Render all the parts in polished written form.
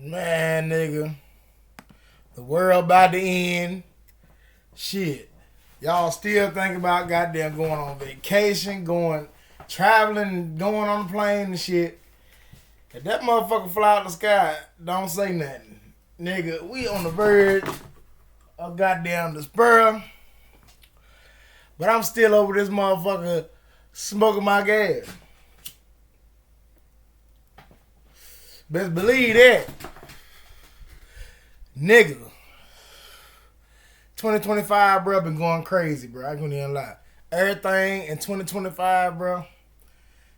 Man, nigga. The world about to end. Shit. Y'all still think about goddamn going on vacation, traveling, going on a plane and shit. If that motherfucker fly out the sky, don't say nothing. Nigga, we on the verge of goddamn despair. But I'm still over this motherfucker smoking my gas. Best believe that. Nigga. 2025, bro, been going crazy, bro. I ain't gonna even lie. Everything in 2025, bro,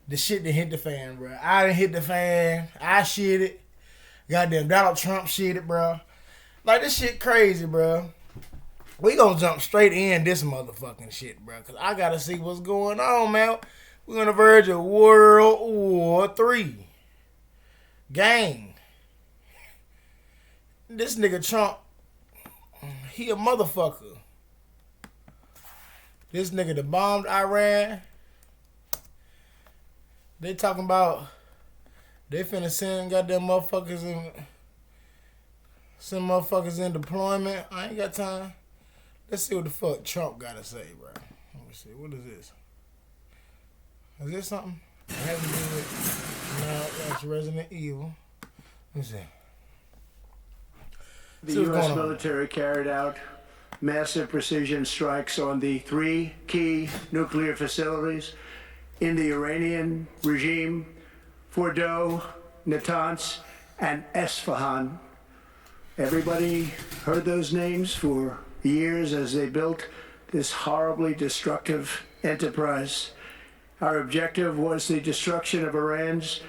the shit done hit the fan, bro. I done hit the fan. I shit it. Goddamn Donald Trump shit it, bro. Like, this shit crazy, bro. We gonna jump straight in this motherfucking shit, bro. Cause I gotta see what's going on, man. We on the verge of World War III. Gang. This nigga Trump, he a motherfucker. This nigga that bombed Iran. They talking about they finna send goddamn motherfuckers in deployment. I ain't got time. Let's see what the fuck Trump gotta say, bro. Let me see. What is this? Is this something? It has to do with no, that's Resident Evil. Let me see. The U.S. military carried out massive precision strikes on the 3 key nuclear facilities in the Iranian regime, Fordow, Natanz, and Esfahan. Everybody heard those names for years as they built this horribly destructive enterprise. Our objective was the destruction of Iran's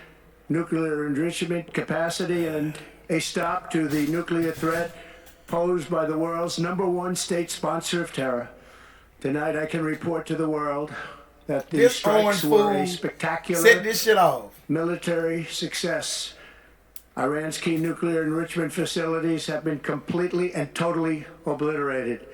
nuclear enrichment capacity and a stop to the nuclear threat posed by the world's #1 state sponsor of terror. Tonight I can report to the world that the strikes were a spectacular military success. Iran's key nuclear enrichment facilities have been completely and totally obliterated.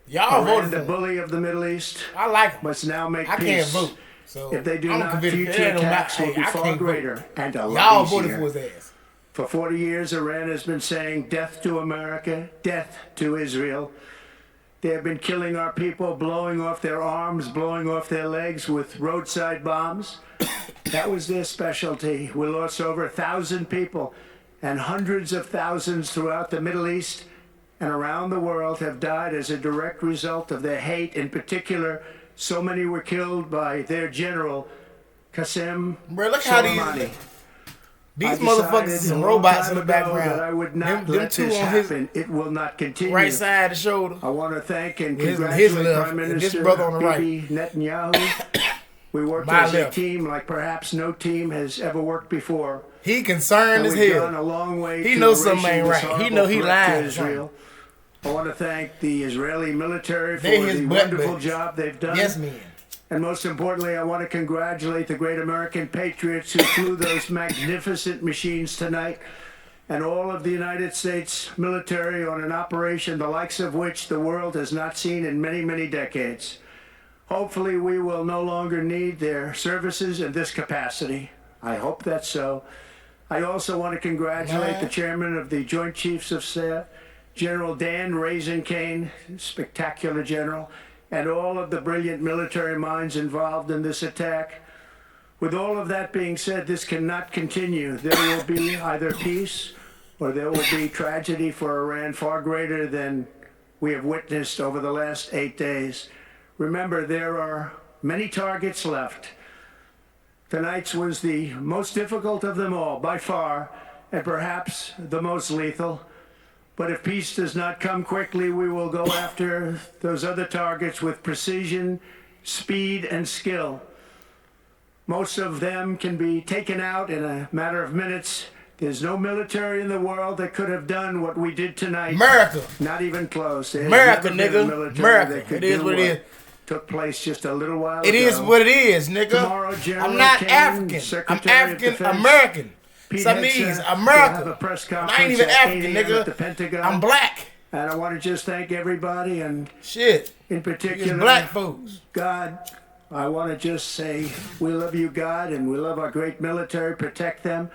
Y'all voted the bully of the Middle East. I like him. Must now make peace. I can't vote. So if they do not, future attacks will be far greater and a lot y'all easier. voted for his ass. For 40 years, Iran has been saying death to America, death to Israel. They have been killing our people, blowing off their arms, blowing off their legs with roadside bombs. That was their specialty. We lost over 1,000 people, and hundreds of thousands throughout the Middle East and around the world have died as a direct result of their hate. In particular, so many were killed by their general, Qasem Soleimani. These motherfuckers are some robots in the background. I would not let this happen. It will not continue. Right side of the shoulder. I want to thank and congratulate Prime Minister Bibi Netanyahu. We worked as a team like perhaps no team has ever worked before. He concerned as hell. Gone a long way. He knows something ain't right. He know he lying. Israel. I want to thank the Israeli military for the wonderful job they've done. Yes, man. And most importantly, I want to congratulate the great American patriots who flew those magnificent machines tonight, and all of the United States military on an operation the likes of which the world has not seen in many, many decades. Hopefully, we will no longer need their services in this capacity. I hope that's so. I also want to congratulate the chairman of the Joint Chiefs of Staff, General Dan Kane, spectacular general, and all of the brilliant military minds involved in this attack. With all of that being said, this cannot continue. There will be either peace or there will be tragedy for Iran far greater than we have witnessed over the last 8 days. Remember, there are many targets left. Tonight's was the most difficult of them all, by far, and perhaps the most lethal. But if peace does not come quickly, we will go after those other targets with precision, speed, and skill. Most of them can be taken out in a matter of minutes. There's no military in the world that could have done what we did tonight. America. Not even close. America, nigga. America. It is what it is. Took place just a little while ago. It is what it is, nigga. Tomorrow, I'm not African. I'm African American. Some America. I ain't even African, nigga. I'm black. And I want to just thank everybody and in particular black folks. God, I want to just say we love you, God, and we love our great military. Protect them.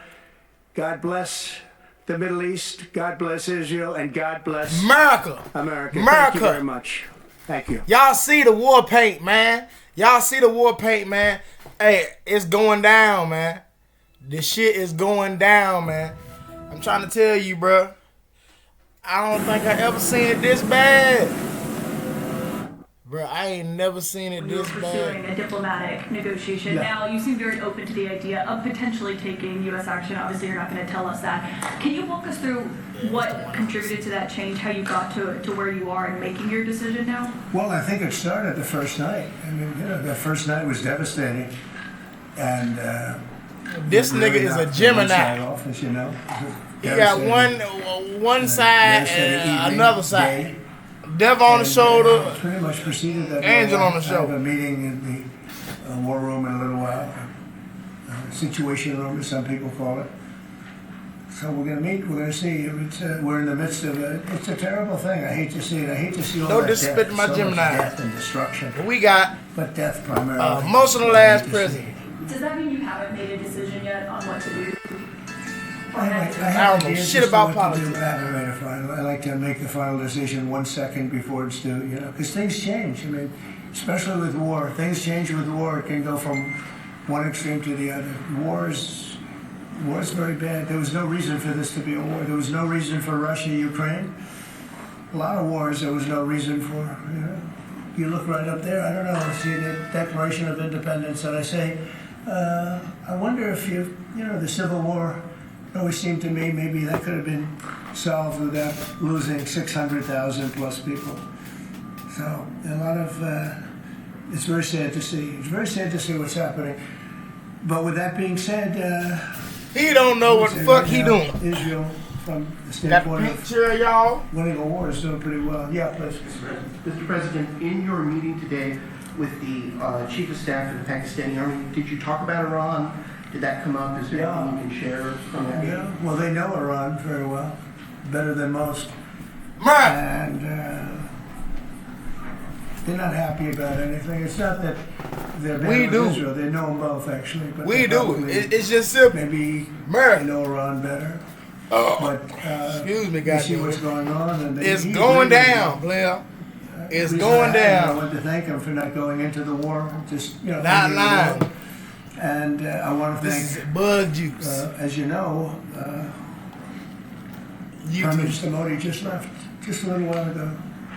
God bless the Middle East. God bless Israel, and God bless America. America. America. Thank you very much. Thank you. Y'all see the war paint, man. Y'all see the war paint, man. Hey, it's going down, man. This shit is going down, man. I'm trying to tell you, bro. I don't think I ever seen it this bad. Bro, I ain't never seen it this You're bad. pursuing a diplomatic negotiation. Yeah. Now, you seem very open to the idea of potentially taking U.S. action. Obviously, you're not going to tell us that. Can you walk us through what contributed to that change, how you got to where you are in making your decision now? Well, I think it started the first night. I mean, the first night was devastating. And This nigga is a Gemini. Off, as you know. He got one side and another side. Devil on the shoulder. Pretty much proceeded that Angel way. on the I shoulder. have a meeting in the war room in a little while. Situation room, as some people call it. So we're going to meet. We're going to see. We're in the midst of it. It's a terrible thing. I hate to see it. I hate to see all Don't that disrespect death, my so Gemini. much death and destruction. But we got But death primarily. emotional ass president. Does that mean you haven't made a decision yet on what to do? I don't know shit about politics. I haven't made a final. I like to make the final decision 1 second before it's due, you know, because things change. I mean, especially with war, things change with war. It can go from one extreme to the other. War is very bad. There was no reason for this to be a war. There was no reason for Russia, Ukraine. A lot of wars there was no reason for. You know, you look right up there. I don't know. See the Declaration of Independence, and I say, I wonder if you know, the Civil War. It always seemed to me maybe that could have been solved without losing 600,000 plus people. So a lot of, it's very sad to see. It's very sad to see what's happening. But with that being said, He don't know what the fuck he doing. Israel, from the Got standpoint the of picture of y'all. winning a war, is doing pretty well. Yeah, please. Mr. President, in your meeting today with the Chief of Staff of the Pakistani Army, did you talk about Iran? Did that come up? Is there anything you can share from that meeting? Yeah, well, they know Iran very well, better than most. Man, And they're not happy about anything. It's not that they're bad We with do. Israel. They know them both, actually. But we they do. probably- It's just simple. Maybe America. they know Iran better. Oh, But excuse me, they see goddamn. what's going on. And It's he going really- down, player. It's reason going I down. want to thank him for not going into the war. Just, you know, Not ending the lying. war. And I want to This thank, is bug juice. as you know, You Prime too. Minister Modi just left, just a little while ago.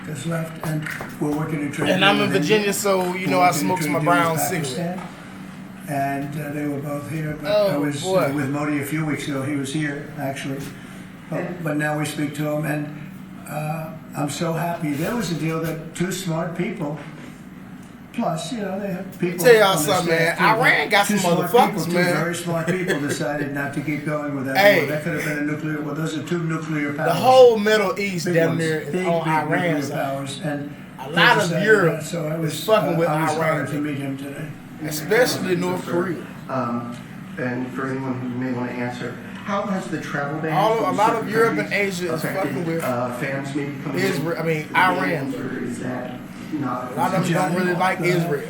Just left, and we're working to trade. And I'm deal in with Virginia, India. so you know We're I working to smokes trade my deal with brown Pakistan. cigarette. And they were both here. But Oh, I was boy. with Modi a few weeks ago. He was here, actually. But now we speak to him, and I'm so happy. There was a deal that two smart people, plus, you know, they have people. Tell y'all on the something, man. staff, too, Iran got two some smart motherfuckers, people, two man. very smart people decided not to keep going with that Hey. war. That could have been a nuclear. Well, those are two nuclear powers. The whole Middle East Big down ones. there is Big, on big nuclear Iran's side. powers, and A they lot of decided Europe that, so I was is fucking with I was Iran. honored to meet him today. Especially North Korea. And for anyone who may want to answer, how has the travel ban? A from lot certain of Europe and countries Asia is affected, fucking with fans maybe coming Israel. I mean, to the Iran. games, or is that not? A lot of them don't really like Israel.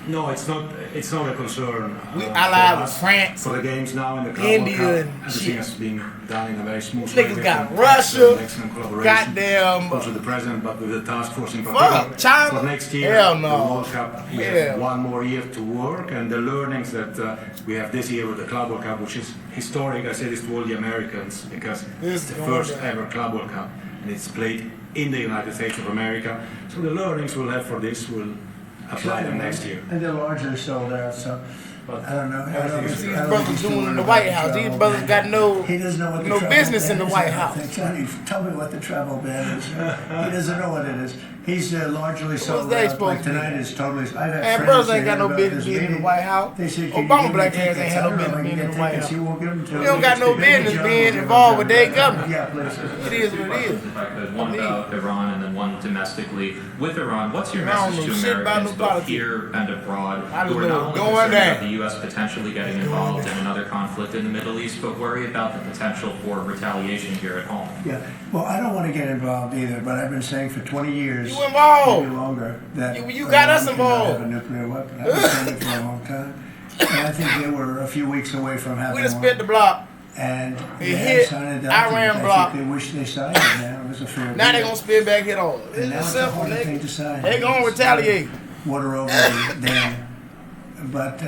No, it's not. It's not a concern. We for allied with us. France, For the games now in the Club India, World and Cup, everything shit. has been done in a very smooth way. Niggas got with Russia, excellent collaboration, goddamn, also the president, but with the task force in fuck, particular. China. For next year, Hell the no. World Cup, we Hell. have one more year to work, and the learnings that we have this year with the Club World Cup, which is historic. I say this to all the Americans because This it's the is first going down. ever Club World Cup, and it's played in the United States of America. So the learnings we'll have for this will apply them next year. And they're largely sold out, so I don't know. These brothers doing in the White House. These brothers got no. He doesn't know what the no travel business ban in the is, White I don't House. think. Johnny, tell me what the travel ban is. He doesn't know what it is. He's largely sold they out. supposed Like to be? tonight is totally. I've had And friends brothers say ain't got no about business this being in the meeting. White House. They said, "Can you Obama give me black ass tickets?" ain't I had no don't know if business I can being in get the White tickets. House. He won't give them to We me. don't got no Maybe business John being will give involved them with to their me. government. Yeah, please. It is what it is. If I could, one about Iran and then one domestically. With Iran, what's your I don't message know to shit about Americans no both politics. here and abroad I who don't are know not what's only going concerned about down. the U.S. potentially getting involved in another conflict in the Middle East, but worry about the potential for retaliation here at home? Yeah. Well, I don't want to get involved either, but I've been saying for 20 years, You involved. maybe longer, that You got us Iran involved. cannot have a nuclear weapon. I've been saying it for a long time, and I think they were a few weeks away from having We done one. spit the block. And It they hit signed a Iran document. I bloc. think they wish they signed it now. It was a fair Now they deal. gonna spin back hit on. And It's now just it's a simple, hard thing to nigga. sign. They gonna retaliate. Water over the dam. But,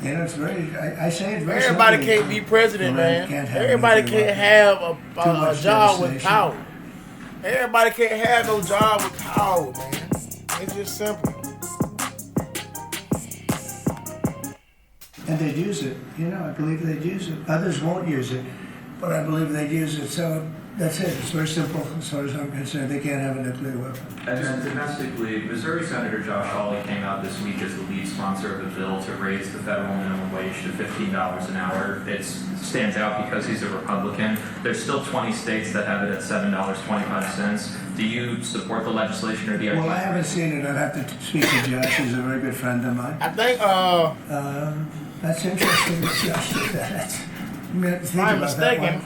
you know, it's very, I say it very Everybody simply. can't be president, Iran man. can't have Everybody nuclear can't weapons. have Too a much job with devastation. power. Everybody can't have no job with power, man. It's just simple. And they'd use it, you know, I believe they'd use it. Others won't use it, but I believe they'd use it. So that's it. It's very simple as far as I'm concerned. They can't have a nuclear weapon. And then domestically, Missouri Senator Josh Hawley came out this week as the lead sponsor of a bill to raise the federal minimum wage to $15 an hour. It stands out because he's a Republican. There's still 20 states that have it at $7.25. Do you support the legislation or the idea? Well, I haven't seen it. I'd have to speak to Josh. He's a very good friend of mine. I think, That's interesting that Josh did that. if I'm mistaken,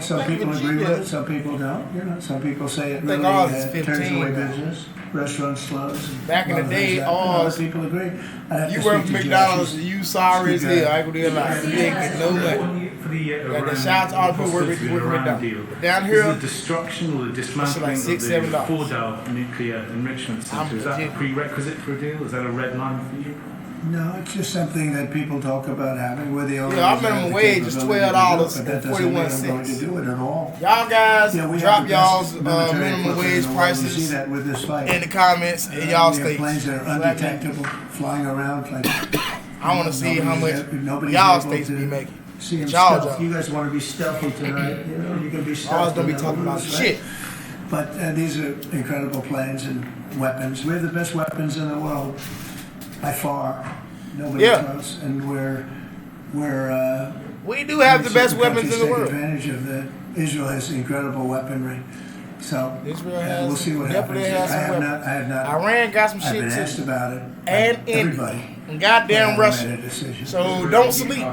Some think people agree with Virginia- it, some people don't. You know, some people say it I think really ours is turns 15 away now. business. Restaurants close. and Back in the a lot of day, things happen. ours- Other people agree. I'd have you to work speak for to McDonald's, Josh. you sorry as Speak hell. up. I ain't gonna lie. You ain't getting no money. For the Like the Iran shots all people work hostility with Iran McDonald's. deal. But down Is here, the destruction or the dismantling like $6, of $7. the Fordow nuclear enrichment center, is that a legit. prerequisite for a deal? Is that a red line for you? No, it's just something that people talk about having. We're the only Yeah, our ones that have minimum the wage is capability to do it, $12 but that and doesn't mean 41 I'm going to cents. do it at all. Y'all guys Yeah, we have drop the y'all's best military minimum equipment wage in the world. You see prices that with this fight. in the comments in y'all We have states. planes that are So that means- undetectable, flying around like. I want to see how much nobody's y'all able states to be making. See him Y'all stealth. job. You guys want to be stealthy tonight. You know, you can be stealthy. Y'all don't be talking about shit. But these are incredible planes and weapons. We have the best weapons in the world by far. Nobody Yeah. close, and we're We do have the best certain weapons in countries the take world. advantage of that. Israel has incredible weaponry. So Israel has- we'll see what happens. definitely has some I have weapons. not. Iran got some I've been shit asked too. about it. And by India. everybody. And but I goddamn haven't Russia. made a decision. So don't sleep.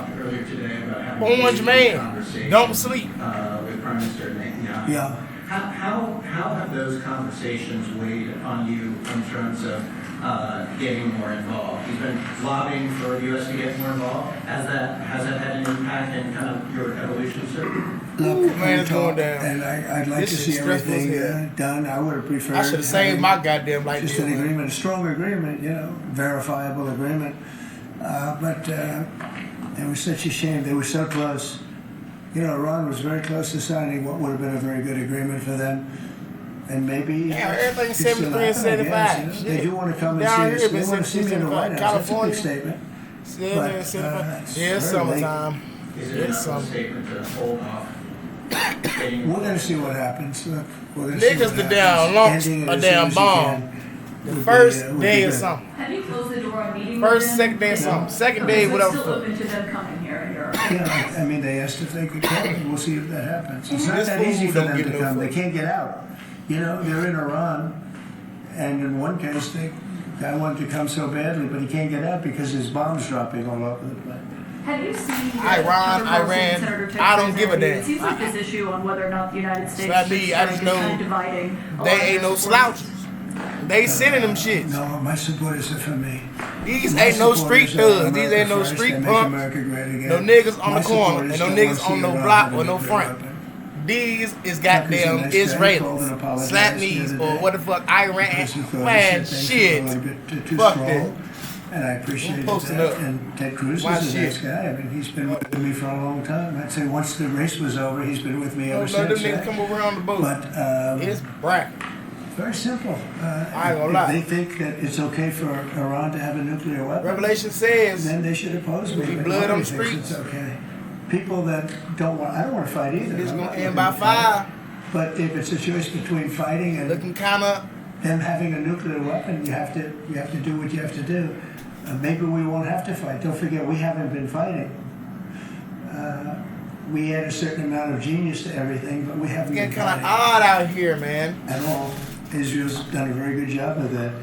Orange man, don't sleep. With Prime Minister Netanyahu. Yeah. How have those conversations weighed on you in terms of getting more involved? He's been lobbying for the U.S. to get more involved. Has that had an impact in kind of your evolution, sir? Look, man, we it's going talk, down. and I'd like This to is see stressful as everything hell. done. I would have preferred. I should have saved my goddamn life. Just an agreement, a strong agreement, you know, verifiable agreement. But it was such a shame. They were so close. You know, Iran was very close to signing what would have been a very good agreement for them. And maybe Yeah, everything's it's still 73 and happening, I 75. guess, you know. They Shit. do want to come and Down see here, us. it's They been want to see me in the 73, White House. That's a big California. statement. Yeah, But, it's it's it's very late. summertime. Is it It's enough of a summer. statement to hold off getting We're going to see what happens. Look, we're going to see Niggas what the happens. damn launch Ending it a as damn soon as you bomb. can The would be, first would be day or good. something. Have you closed the door on meeting First, with them? second day or something. Second Okay, day, so whatever. it's still fuck. open to them coming here in Europe. Yeah, I mean, they asked if they could come. We'll see if that happens. It's not This that fool easy for don't them give to no come. They fuck. can't get out. You know, they're in Iran, and in one case, the guy wanted to come so badly, but he can't get out because there's bombs dropping all over the place. Have you seen the Iran, Tucker Carlson, Iran, Senator Ted I don't Cruz give a interview? damn. It seems like this issue on whether or not the United States Slap should me, I strike just is kind know of dividing. a lot They of ain't no their supporters. slouches. They sending them shits. No, my supporters are for me. These My ain't no street supporters are thugs. These ain't no America street first, they make punks. America great again. No niggas on My the corner supporters and no don't niggas wanna on see no Iran block have a or no nuclear front. weapon. These is Tucker's a goddamn nice guy. He called and Israelis, apologized Slatnese, the other or day. what the fuck, Iran. Because he thought Man, he said things shit. were a little bit too Fuck strong. that. And I appreciated I'm posting that. up. And Ted Cruz My is a nice shit. guy. I mean, he's been with me for a long time. I'd say once the race was over, he's been with me No, ever no, them since. niggas come over on the boat. But It's bracket. very simple. I ain't gonna if lie. they think that it's okay for Iran to have a nuclear weapon, Revelation says then they should oppose me. Be But blood nobody on the thinks streets. It's okay. People that don't want, I don't want to fight either. it's I'm gonna not end looking by to fight. fire. But if it's a choice between fighting and Looking kind of. them having a nuclear weapon, you have to do what you have to do. Maybe we won't have to fight. Don't forget, we haven't been fighting. We add a certain amount of genius to everything, but we haven't Getting been kind of fighting odd out here, man. at all. Israel's done a very good job of that.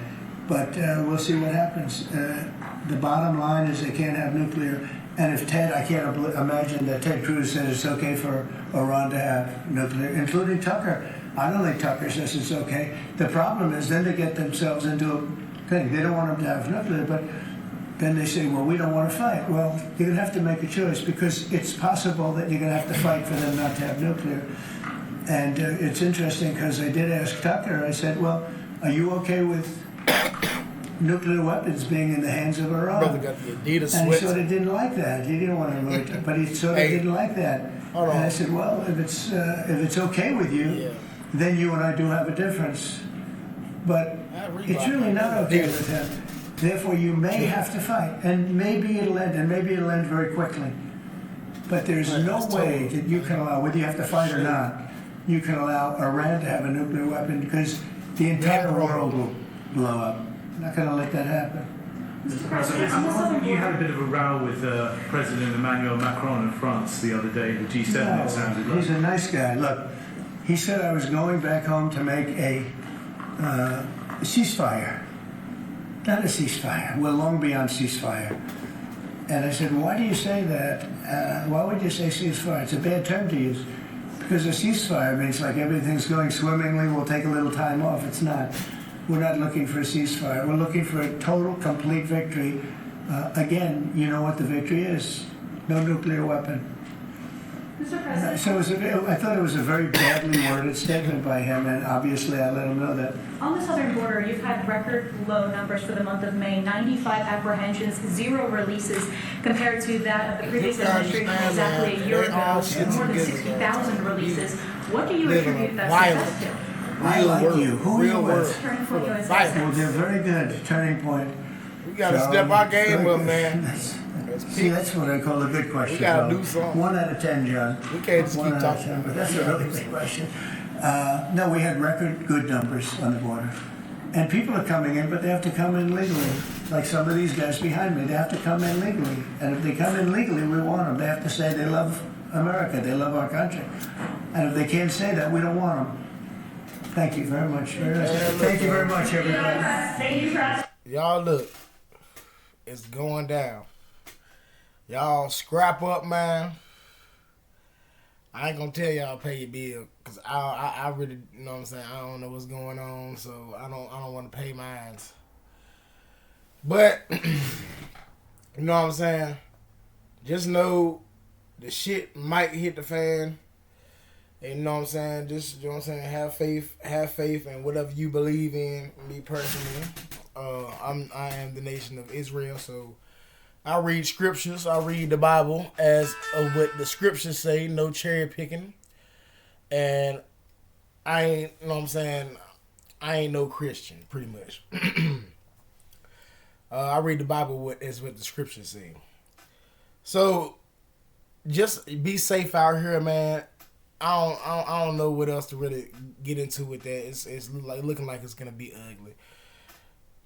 But we'll see what happens. The bottom line is they can't have nuclear. And if Ted, I can't imagine that Ted Cruz said it's okay for Iran to have nuclear, including Tucker. I don't think Tucker says it's okay. The problem is then they get themselves into a thing. They don't want them to have nuclear, but then they say, well, we don't want to fight. Well, you're going to have to make a choice because it's possible that you're going to have to fight for them not to have nuclear. And it's interesting because I did ask Tucker, I said, well, are you okay with nuclear weapons being in the hands of Iran? Brother got the Adidas And he sweats. sort of didn't like that. He didn't want to vote, but he sort of Hey, didn't like that. hold on. And I said, well, if it's okay with you, Yeah. then you and I do have a difference. But it's really not okay with him. Therefore, you may have to fight, and maybe it'll end very quickly. But there's no way that you can allow, whether you have to fight or not, you can allow Iran to have a nuclear weapon because the entire world will blow up. I'm not going to let that happen. Mr. President, you had a bit of a row with President Emmanuel Macron of France the other day, the G7, No, it sounded like. he's a nice guy. Look, he said I was going back home to make a ceasefire. Not a ceasefire. We're long beyond ceasefire. And I said, why do you say that? Why would you say ceasefire? It's a bad term to use. Because a ceasefire means like everything's going swimmingly, we'll take a little time off. It's not. We're not looking for a ceasefire. We're looking for a total, complete victory. Again, you know what the victory is. No nuclear weapon. Mr. President, So I thought it was a very badly worded statement by him, and obviously I let him know that. on the southern border, you've had record low numbers for the month of May, 95 apprehensions, 0 releases, compared to that of the previous administration exactly a year ago, more than 60,000 releases. What do you attribute that success to? I like you. Who are you with? Turning Point USA. Well, they're very good. Turning Point. We gotta step our game up, man. See, that's what I call a good question. We gotta John. do something. 1 out of 10, John. We can't just 1 keep out of talking 10, about but that's a really big question. No, we had record good numbers on the border. And people are coming in, but they have to come in legally. Like some of these guys behind me, they have to come in legally. And if they come in legally, we want them. They have to say they love America, they love our country. And if they can't say that, we don't want them. Thank you very much. Thank you very much, everybody. Y'all look, it's going down. Y'all scrap up, man. I ain't gonna tell y'all pay your bill, cause I really, you know what I'm saying, I don't know what's going on, so I don't want to pay mine. But you know what I'm saying? Just know the shit might hit the fan. And you know what I'm saying? Just, you know what I'm saying, have faith in whatever you believe in. Me personally, I am the nation of Israel, so I read scriptures. I read the Bible as of what the scriptures say. No cherry picking. And I ain't, you know what I'm saying, I ain't no Christian, pretty much. I read the Bible as what the scriptures say. So just be safe out here, man. I don't know what else to really get into with that. It's like looking like it's gonna be ugly.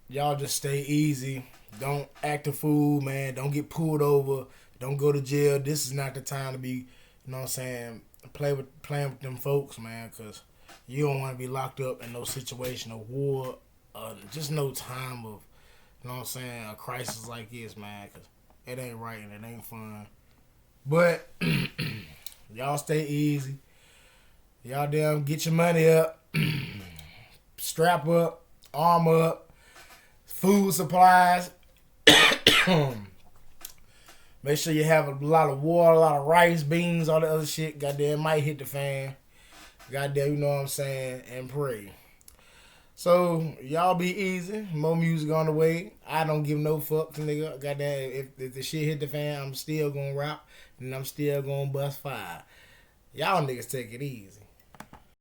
Y'all just stay easy. Don't act a fool, man. Don't get pulled over. Don't go to jail. This is not the time to be, you know what I'm saying, playing with them folks, man, because you don't want to be locked up in no situation of war, just no time of, you know what I'm saying, a crisis like this, man, because it ain't right and it ain't fun. But y'all stay easy. Y'all damn get your money up. Strap up. Arm up. Food supplies. Make sure you have a lot of water, a lot of rice, beans, all the other shit. Goddamn, might hit the fan. Goddamn, you know what I'm saying, and pray. So, y'all be easy. More music on the way. I don't give no fucks, nigga. Goddamn, if the shit hit the fan, I'm still gonna rap, and I'm still gonna bust fire. Y'all niggas take it easy.